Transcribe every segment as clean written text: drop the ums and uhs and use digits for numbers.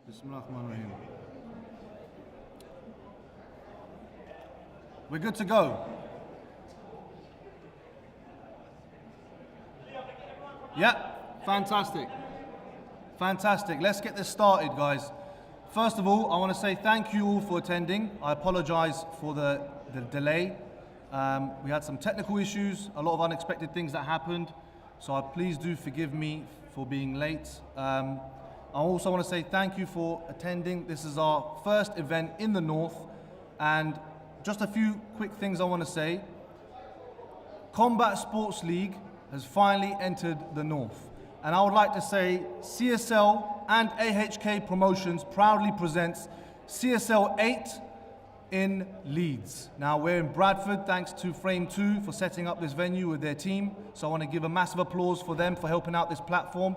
Bismillahirrahmanirrahim. We're good to go. Yeah, fantastic. Fantastic. Let's get this started, guys. First of all, I want to say thank you all for attending. I apologize for the delay. We had some technical issues, a lot of unexpected things that happened. So please do forgive me for being late. I also want to say thank you for attending. This is our first event in the North. And just a few quick things I want to say. Combat Sports League has finally entered the North. And I would like to say CSL and AHK Promotions proudly presents CSL 8 in Leeds. Now we're in Bradford thanks to Frame 2 for setting up this venue with their team. So I want to give a massive applause for them for helping out this platform.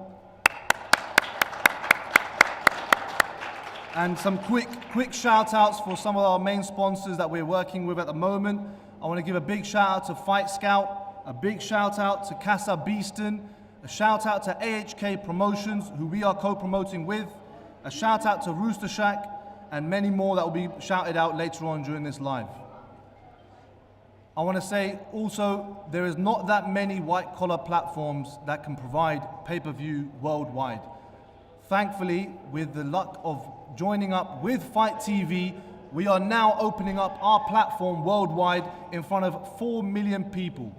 And some quick shout outs for some of our main sponsors that we're working with at the moment. I want to give a big shout out to Fight Scout, a big shout out to Casa Beeston, a shout out to AHK Promotions, who we are co-promoting with, a shout out to Rooster Shack, and many more that will be shouted out later on during this live. I want to say also, there is not that many white collar platforms that can provide pay-per-view worldwide. Thankfully, with the luck of joining up with Fight TV, we are now opening up our platform worldwide in front of 4 million people.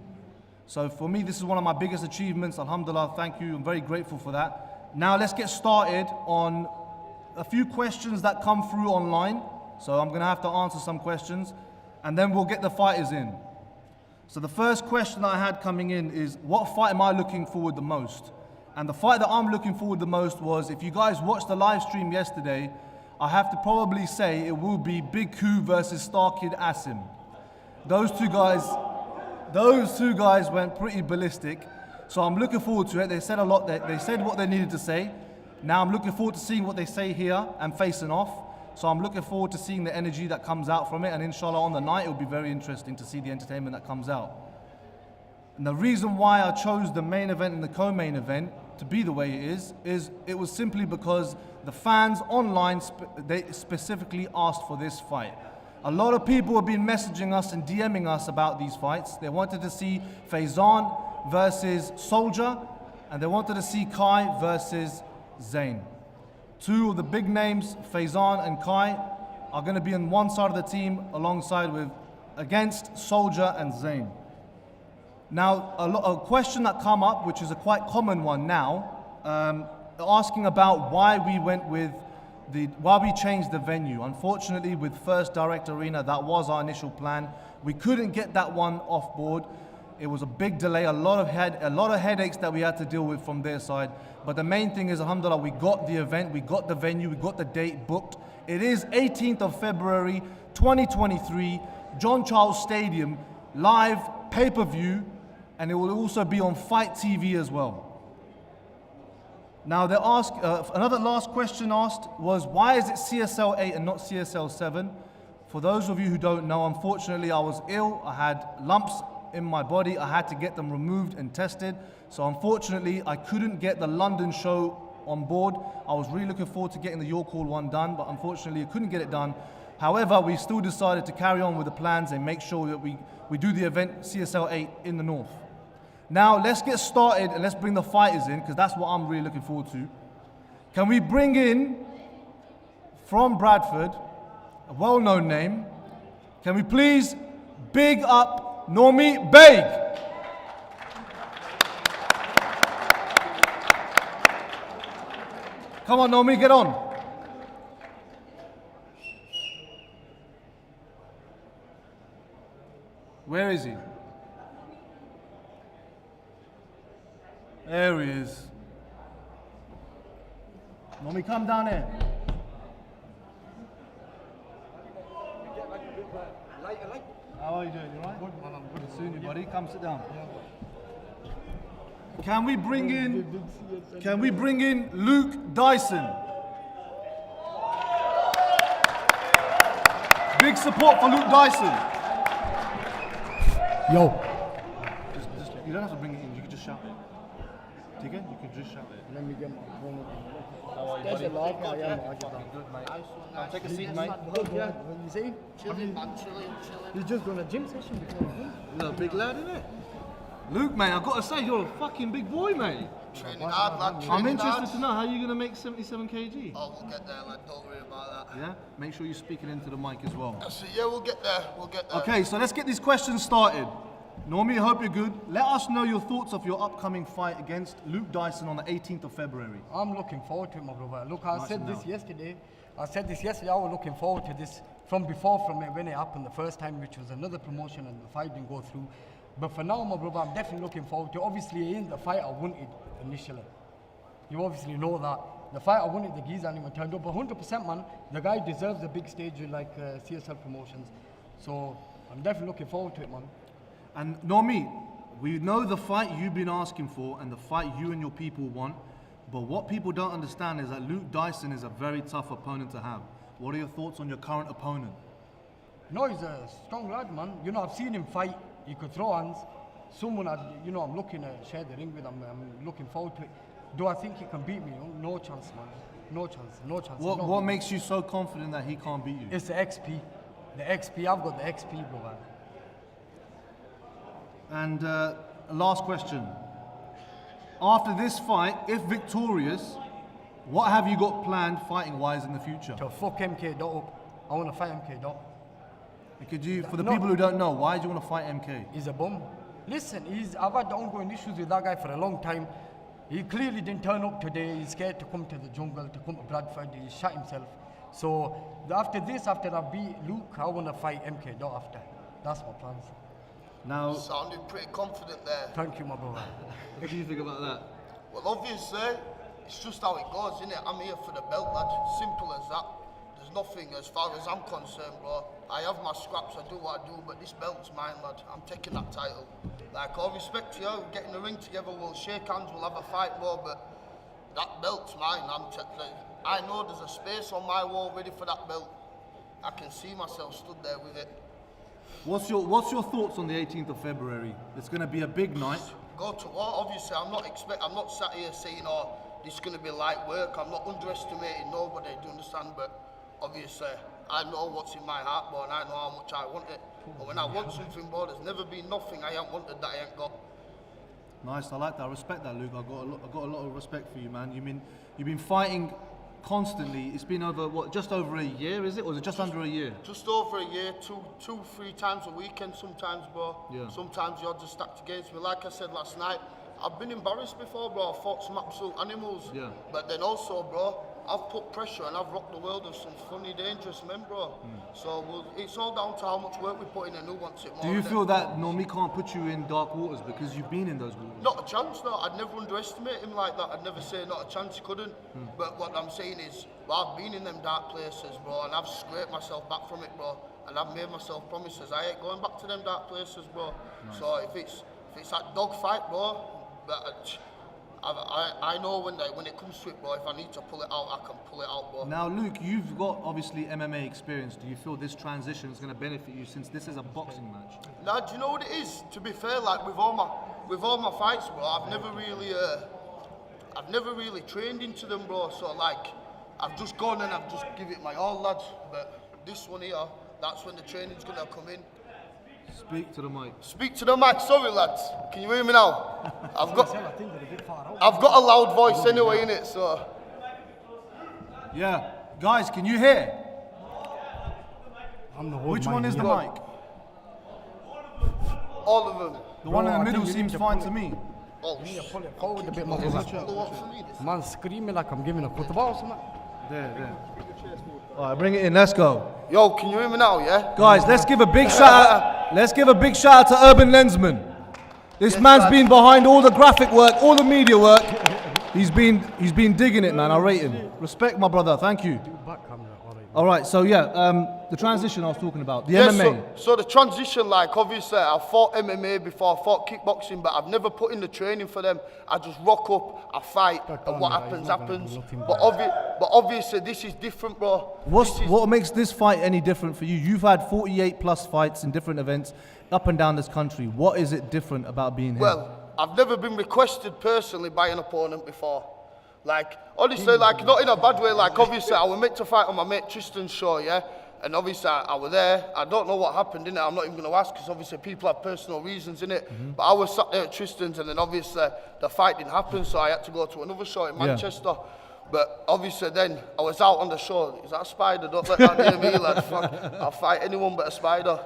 So for me, this is one of my biggest achievements. Alhamdulillah, thank you. I'm very grateful for that. Now let's get started on a few questions that come through online. So I'm going to have to answer some questions, and then we'll get the fighters in. So the first question I had coming in is, what fight am I looking forward the most? And the fight that I'm looking forward the most was, if you guys watched the live stream yesterday, I have to probably say it will be Big Coup versus StarKid Asim. Those two guys went pretty ballistic. So I'm looking forward to it. They said a lot, they said what they needed to say. Now I'm looking forward to seeing what they say here and facing off. So I'm looking forward to seeing the energy that comes out from it. And inshallah on the night, it'll be very interesting to see the entertainment that comes out. And the reason why I chose the main event and the co-main event to be the way it is it was simply because the fans online, they specifically asked for this fight. A lot of people have been messaging us and DMing us about these fights. They wanted to see Faizan versus Soldier, and they wanted to see Kai versus Zayn. Two of the big names, Faizan and Kai, are going to be on one side of the team against Soldier and Zayn. Now, a question that come up, which is a quite common one now, asking about why we changed the venue. Unfortunately, with First Direct Arena, that was our initial plan. We couldn't get that one off board. It was a big delay, a lot of headaches that we had to deal with from their side. But the main thing is, alhamdulillah, we got the event, we got the venue, we got the date booked. It is 18th of February, 2023, John Charles Stadium, live pay-per-view, and it will also be on Fight TV as well. Now, they asked, another last question asked was, why is it CSL 8 and not CSL 7? For those of you who don't know, unfortunately, I was ill. I had lumps in my body. I had to get them removed and tested. So unfortunately, I couldn't get the London show on board. I was really looking forward to getting the York Hall one done, but unfortunately, I couldn't get it done. However, we still decided to carry on with the plans and make sure that we do the event CSL 8 in the North. Now, let's get started and let's bring the fighters in, because that's what I'm really looking forward to. Can we bring in, from Bradford, a well-known name, can we please big up Normie Beg? Come on, Normie, get on. Where is he? There he is. Normie, come down here. How are you doing? You all right? Good to see you, buddy. Come sit down. Can we bring in Luke Dyson? Big support for Luke Dyson. Yo. You don't have to bring it in, you can just shout it. You can just shout it. Let me get my phone. How are you, buddy? mate. Good, mate. Take a seat, mate. Yeah, you see? Chilling, man, chilling. You're just doing a gym session before you You're a big lad, innit? Luke, mate, I've got to say, you're a fucking big boy, mate. Training hard, lad. I'm interested to know how you're going to make 77 kg. Oh, we'll get there, lad. Don't worry about that. Yeah? Make sure you're speaking into the mic as well. So, yeah, we'll get there. Okay, so let's get these questions started. Normie, I hope you're good. Let us know your thoughts of your upcoming fight against Luke Dyson on the 18th of February. I'm looking forward to it, my brother. Look, I said this yesterday. I was looking forward to this from when it happened the first time, which was another promotion and the fight didn't go through. But for now, my brother, I'm definitely looking forward to it. Obviously, it ain't the fight I wanted initially. You obviously know that. The fight I wanted, the geezer ain't even turned up. But 100%, man, the guy deserves a big stage with like CSL Promotions. So I'm definitely looking forward to it, man. And Normie, we know the fight you've been asking for and the fight you and your people want. But what people don't understand is that Luke Dyson is a very tough opponent to have. What are your thoughts on your current opponent? No, he's a strong lad, man. You know, I've seen him fight. He could throw hands. Someone, I'm looking to share the ring with. I'm looking forward to it. Do I think he can beat me? No chance, man. No chance. What makes you so confident that he can't beat you? It's the XP. The XP. I've got the XP, brother. And last question. After this fight, if victorious, what have you got planned fighting-wise in the future? To fuck MK Dot up. I want to fight MK Dot. Could you, for the people who don't know, why do you want to fight MK? He's a bum. Listen, I've had ongoing issues with that guy for a long time. He clearly didn't turn up today. He's scared to come to the jungle, to come to Bradford. He shot himself. So after I beat Luke, I want to fight MK Dot after. That's my plans. Now, sounded pretty confident there. Thank you, my brother. What do you think about that? Well, obviously, it's just how it goes, isn't it? I'm here for the belt, lad. Simple as that. There's nothing as far as I'm concerned, bro. I have my scraps, I do what I do, but this belt's mine, lad. I'm taking that title. Like, all respect to you, we'll get in the ring together, we'll shake hands, we'll have a fight, bro, but that belt's mine. I know there's a space on my wall ready for that belt. I can see myself stood there with it. What's your thoughts on the 18th of February? It's going to be a big night. Go to war. Obviously, I'm not sat here saying, oh, this is going to be light work. I'm not underestimating nobody, do you understand? But obviously, I know what's in my heart, bro, and I know how much I want it. But when I want something, bro, there's never been nothing I ain't wanted that I ain't got. Nice, I like that. I respect that, Luke. I got a lot of respect for you, man. You've been fighting constantly. It's been over just over a year, is it? Or is it just under a year? Just over a year, two, 3 times a weekend sometimes, bro. Yeah. Sometimes the odds are stacked against me. Like I said last night, I've been embarrassed before, bro. I fought some absolute animals. Yeah. But then also, bro, I've put pressure and I've rocked the world of some funny, dangerous men, bro. So it's all down to how much work we put in and who wants it more. Do you feel that Normie can't put you in dark waters because you've been in those waters? Not a chance, no. I'd never underestimate him like that. I'd never say not a chance, he couldn't. But what I'm saying is, I've been in them dark places, bro, and I've scraped myself back from it, bro. And I've made myself promises. I ain't going back to them dark places, bro. Nice. So if it's that dog fight, bro, but I know when it comes to it, bro, if I need to pull it out, I can pull it out, bro. Now, Luke, you've got obviously MMA experience. Do you feel this transition is going to benefit you since this is a boxing match? Nah, do you know what it is? To be fair, like with all my fights, bro, I've never really trained into them, bro. So like, I've just gone and I've just give it my all, lads. But this one here, that's when the training's gonna come in. Speak to the mic. Speak to the mic. Sorry, lads. Can you hear me now? I've got a loud voice anyway, innit? So. Yeah, guys, can you hear? Which one is the mic? All of them. The one in the middle seems fine to me. Oh, pull it forward a bit more. Man, screaming like I'm giving a khutbah or something. There. All right, bring it in. Let's go. Yo, can you hear me now? Yeah. Guys, let's give a big shout out. Let's give a big shout out to Urban Lensman. This man's been behind all the graphic work, all the media work. He's been digging it, man. I rate him. Respect, my brother. Thank you. All right, so yeah, the transition I was talking about, the MMA. So the transition, like obviously I fought MMA before, I fought kickboxing, but I've never put in the training for them. I just rock up, I fight, and what happens, happens. But obviously this is different, bro. What makes this fight any different for you? You've had 48 plus fights in different events up and down this country. What is it different about being here? Well, I've never been requested personally by an opponent before. Like, honestly, like, not in a bad way. Like, obviously, I was meant to fight on my mate Tristan's show, yeah? And obviously, I was there. I don't know what happened, innit? I'm not even going to ask, because obviously people have personal reasons, innit? But I was sat there at Tristan's, and then obviously the fight didn't happen, so I had to go to another show in Manchester. But obviously then, I was out on the show. Is that a spider? Don't let that near me, lad. Fuck, I'll fight anyone but a spider.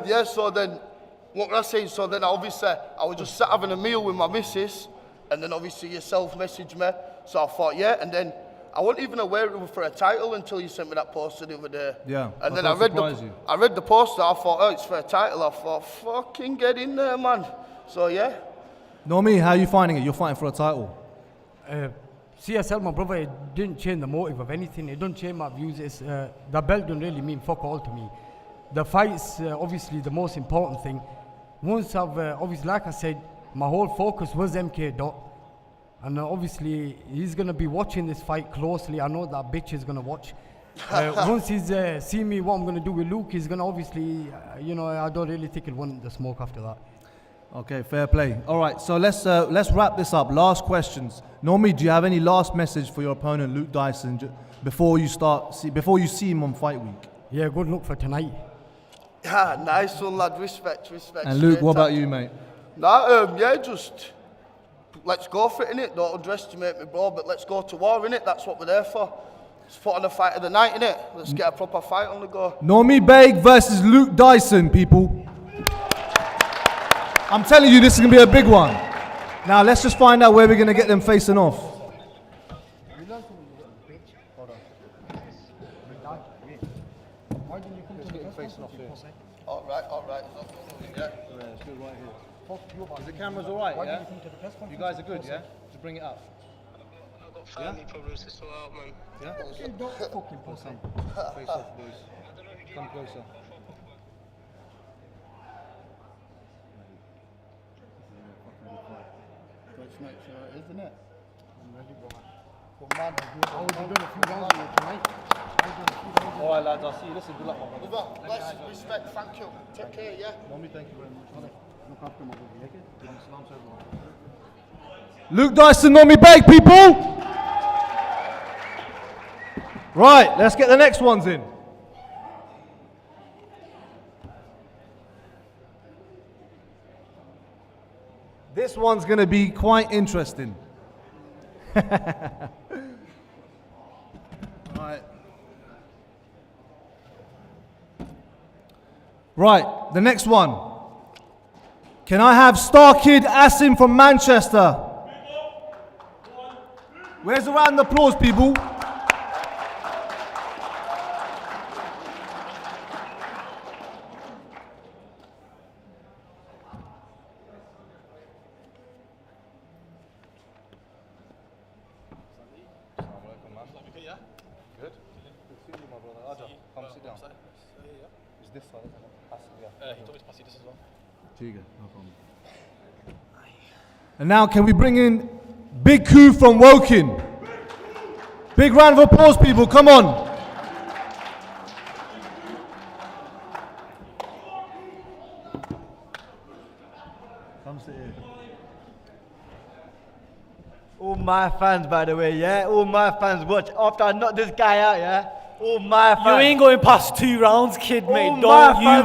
Yeah, so then, what was I saying? So then, obviously, I was just sat having a meal with my missus, and then obviously yourself messaged me. So I thought, yeah, and then I wasn't even aware it was for a title until you sent me that poster the other day. Yeah. And then I read the poster. I thought, oh, it's for a title. I thought, fucking get in there, man. So yeah. Normie, how are you finding it? You're fighting for a title. CSL, my brother, it didn't change the motive of anything. It don't change my views. It's, the belt don't really mean fuck all to me. The fight's obviously the most important thing. Once I've, obviously, like I said, my whole focus was MK Dot. And obviously, he's going to be watching this fight closely. I know that bitch is going to watch. Once he's seen me, what I'm going to do with Luke, he's going to obviously, you know, I don't really think he'll want the smoke after that. Okay, fair play. All right, so let's wrap this up. Last questions. Normie, do you have any last message for your opponent, Luke Dyson, before you see him on fight week? Yeah, good luck for tonight. Yeah, nice one, lad. Respect. And Luke, what about you, mate? Nah, yeah, just let's go for it, innit? Don't underestimate me, bro, but let's go to war, innit? That's what we're there for. Let's put on the fight of the night, innit? Let's get a proper fight on the go. Normie Beg versus Luke Dyson, people. I'm telling you, this is going to be a big one. Now, let's just find out where we're going to get them facing off. All right. Yeah. The camera's all right, yeah? You guys are good, yeah? To bring it up. I've got family problems to sort out, man. Yeah? Don't fucking Come. Face off, boys. Come closer. Isn't it? All right, lads, I'll see you. Listen, good luck, my brother. Let's respect, thank you. Take care, yeah? Normie, thank you very much. Luke Dyson, Normie Beg, people! Right, let's get the next ones in. This one's going to be quite interesting. Right, the next one. Can I have StarKid Asim from Manchester? Where's the round of applause, people? And now can we bring in Big Coup from Woking? Big round of applause, people, come on. Come sit here. All my fans, by the way, yeah? All my fans watch. After I knock this guy out, yeah? All my fans. You ain't going past 2 rounds, kid, mate. All Don't my you fans